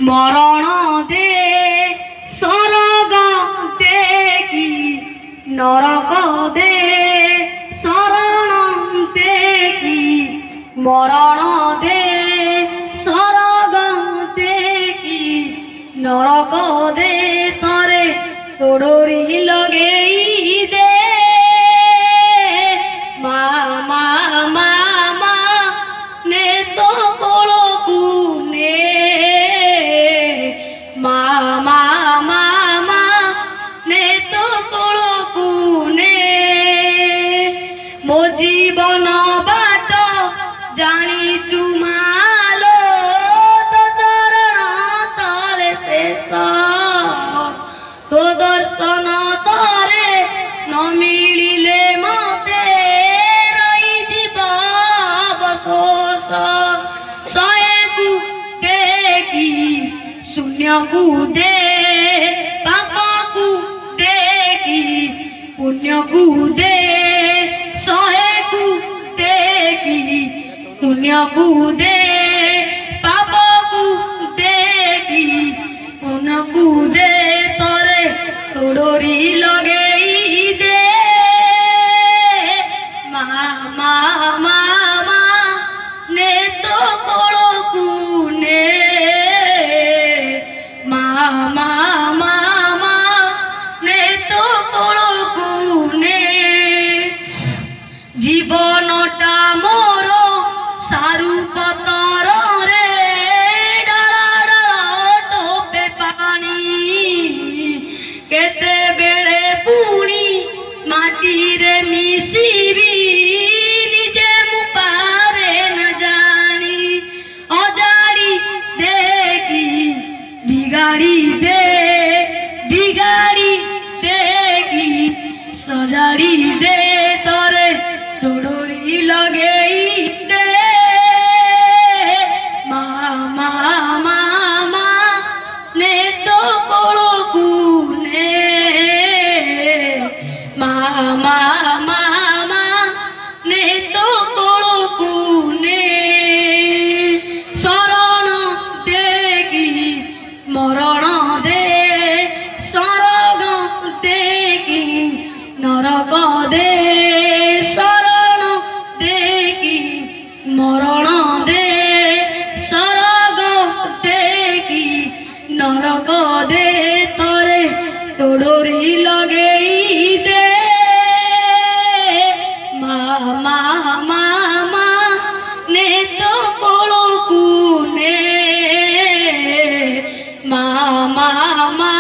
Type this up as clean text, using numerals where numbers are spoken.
মরণ দে স্বর্গ দেখি নরক দে শরণ দেখি মরণ দে স্বর্গ দেখি নরক দে তরে তোড়ি লগেই দে মা মা মা মা নে তো কোলকু নে মা মা মা মা নে তো কোলকু নে মো জীবন বাট জানিচু মালো তো চରଣ তলে শেষ তো দর্শন তরে ন মিলিলে মতে রহিଯିବ ଅବଶୋଷ ଶହେକୁ ଦେଖି ଶୂନ୍ୟକୁ ଦେ ପାପକୁ ଦେଖି ପୁଣ୍ୟକୁ ଦେ ଶହେକୁ ଦେଖି ପୁଣ୍ୟକୁ ଦେ ପାପକୁ ଦେଖି ପୁଣ୍ୟକୁ ଦେ ତୋରେ ତୋଡ଼ରି ଲଗେଇ ଦେ ମା ମା ମା ମା ନେ ତୋ କୋଳକୁ ନେ ମା ମା ମା ମା ନେ ତୋ କୋଳକୁ ନେ ଜୀବନଟା ମୋର ସାରୁ ପତରରେ ଡାଳ ଡାଳ ଟୋପେ ପାଣି କେତେବେଳେ ପୁଣି ମାଟିରେ ମିଶିବି ନିଜେ ମୁଁ ପାରେ ନା ଜାଣି ଅଜାଡ଼ି ଦେଖି ବିଗାଡ଼ି ଦେଖି ସଜାଡ଼ି ଦେ ତରେ ତୋଡ଼ରି ଲଗେଇ ଦେ ମା ମା ମା ମା ନେ ତୋ କୋଳକୁ ନେ ମା ମା ମା ମା ନେ ତୋ କୋଳକୁ ନେ ଶରଣ ଦେଖି ମରଣ ଦେ ସ୍ୱର୍ଗ ଦେଖି ନରକ ଦେ ଶରଣ ଦେଖି ମରଣ ଦେ ସ୍ୱର୍ଗ ଦେଖି ନରକ ଦେ ତରେ ତୋଡ଼ରି ଲଗେଇ ଦେ ମା ମା ମା ମା ନେ ତୋ କୋଳକୁ ନେ ମା ମା ମା